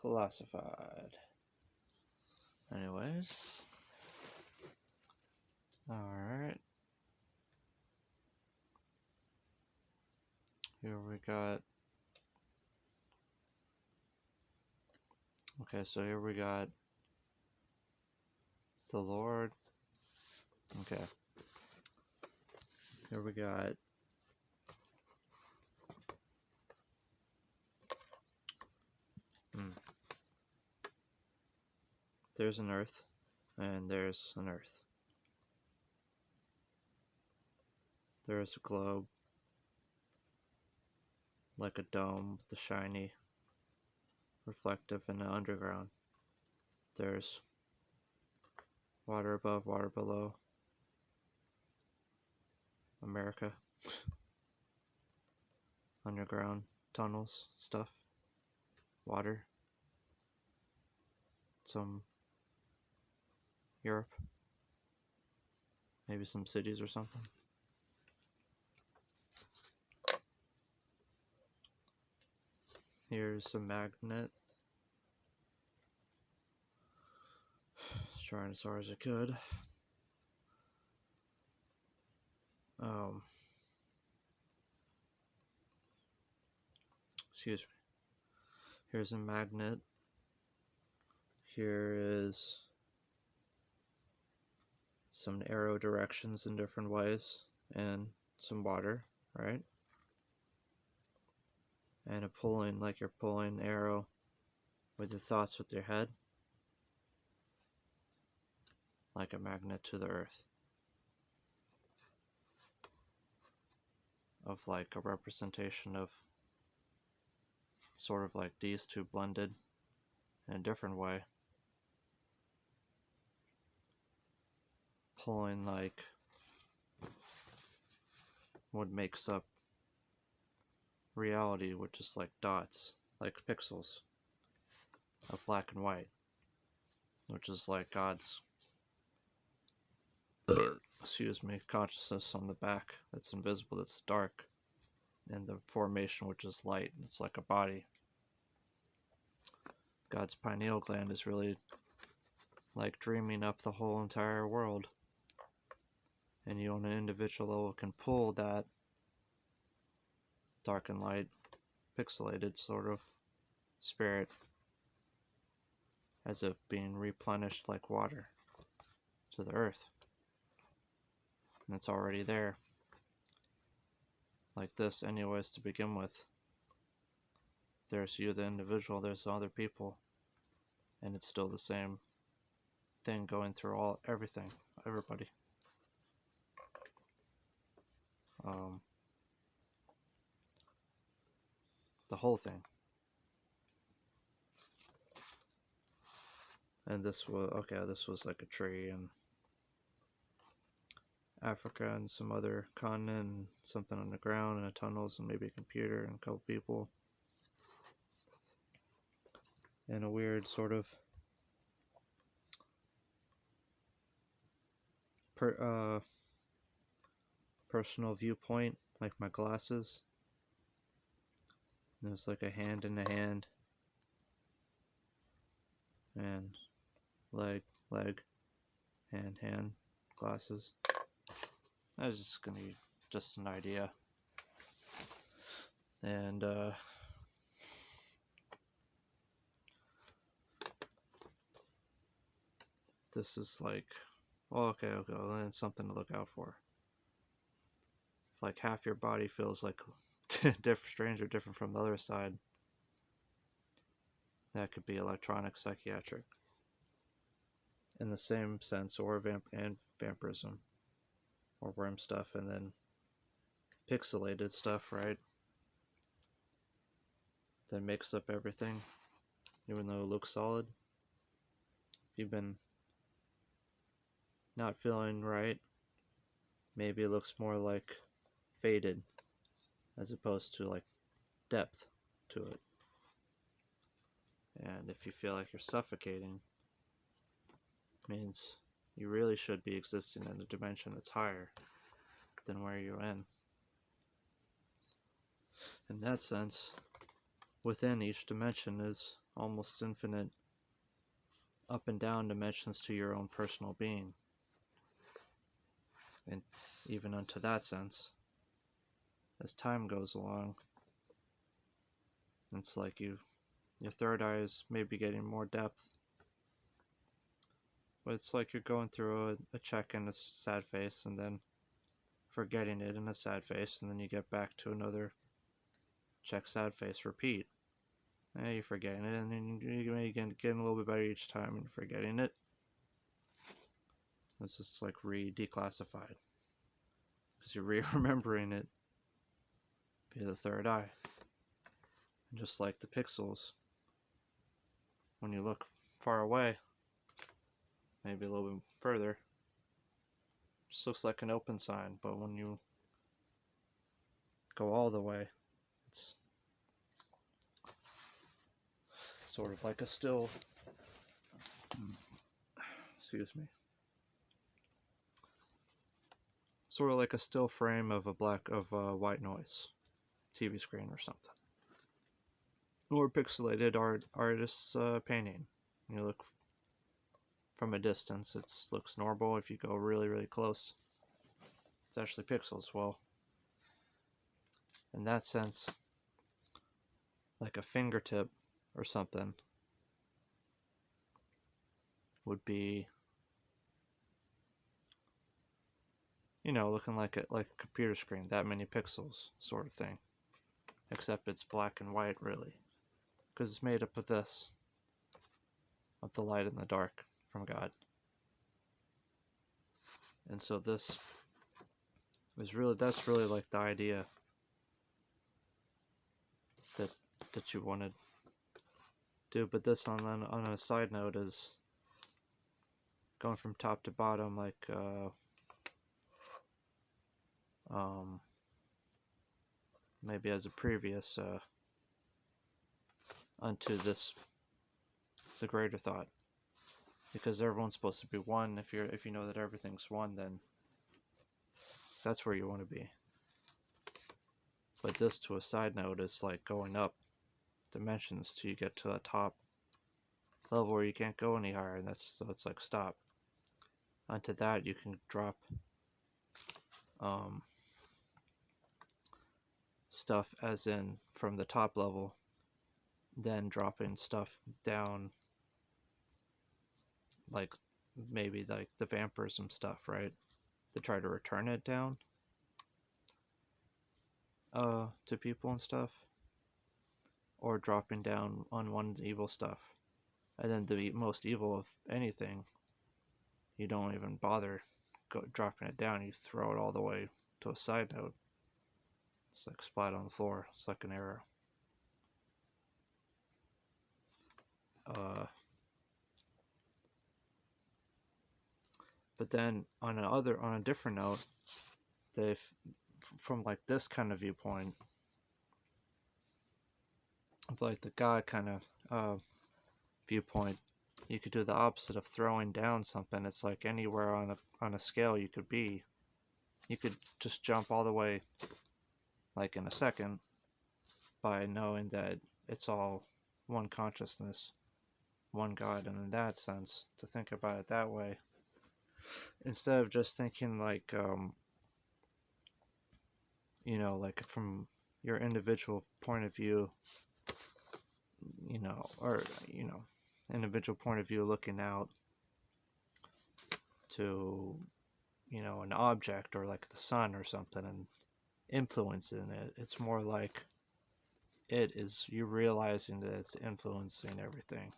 classified. Anyways. Alright. Here we got. Okay, so here we got the Lord. Okay. Here we got there's an earth, and there's an earth. There's a globe, like a dome with the shiny, reflective in the underground. There's water above, water below. America. Underground tunnels, stuff. Water. Some Europe. Maybe some cities or something. Here's a magnet. Trying as hard as I could. Excuse me. Here's a magnet. Here is some arrow directions in different ways, and some water, right? And a pulling, like you're pulling arrow with your thoughts with your head, like a magnet to the earth, of like a representation of sort of like these two blended in a different way, pulling like what makes up reality, which is like dots, like pixels of black and white, which is like God's excuse me, consciousness on the back that's invisible, that's dark, and the formation, which is light. It's like a body. God's pineal gland is really like dreaming up the whole entire world, and you on an individual level can pull that dark and light, pixelated sort of spirit as if being replenished like water to the earth. And it's already there. Like this anyways to begin with. There's you, the individual, there's other people, and it's still the same thing going through everything, everybody. The whole thing. And this was like a tree in Africa and some other continent, and something on the ground and a tunnels and maybe a computer and a couple people. And a weird sort of personal viewpoint, like my glasses. And it was like a hand in a hand, and leg, hand, glasses. That was just gonna be just an idea. And this is like, well, okay, well, then something to look out for. If like half your body feels like strange or different from the other side, that could be electronic psychiatric in the same sense, or vampirism, or worm stuff, and then pixelated stuff, right? That makes up everything, even though it looks solid. If you've been not feeling right, maybe it looks more like faded as opposed to like depth to it. And if you feel like you're suffocating, it means you really should be existing in a dimension that's higher than where you're in. In that sense, within each dimension is almost infinite up and down dimensions to your own personal being. And even unto that sense, as time goes along, it's like your third eye is maybe getting more depth. But it's like you're going through a check in a sad face and then forgetting it in a sad face, and then you get back to another check, sad face, repeat. And you're forgetting it, and then you may getting a little bit better each time and forgetting it. It's just like declassified. Because you're remembering it via the third eye. And just like the pixels, when you look far away, maybe a little bit further, it just looks like an open sign, but when you go all the way, it's sort of like a still, excuse me, sort of like a still frame of a white noise TV screen or something, or pixelated artist's painting. You look from a distance, it looks normal. If you go really close, it's actually pixels. Well, in that sense, like a fingertip or something would be, you know, looking like a computer screen, that many pixels sort of thing, except it's black and white really, because it's made up of this, of the light and the dark from God. And so this is really, that's really like the idea that you want to do. But this on a side note is going from top to bottom, like maybe as a previous unto this, the greater thought, because everyone's supposed to be one. If you know that everything's one, then that's where you want to be. But this, to a side note, is like going up dimensions till you get to the top level where you can't go any higher, and so it's like stop. Onto that you can drop stuff, as in from the top level, then dropping stuff down, like maybe like the vampirism stuff, right? To try to return it down to people and stuff, or dropping down on one's evil stuff, and then the most evil of anything, you don't even bother dropping it down. You throw it all the way to a side note. It's like splat on the floor. It's like an arrow. But then on a different note, from like this kind of viewpoint, like the God kind of viewpoint, you could do the opposite of throwing down something. It's like anywhere on a scale you could be. You could just jump all the way, like in a second, by knowing that it's all one consciousness, one God. And in that sense, to think about it that way, instead of just thinking like, you know, like from your individual point of view, you know, or, you know, individual point of view looking out to, you know, an object or like the sun or something and influencing it. It's more like it is you realizing that it's influencing everything.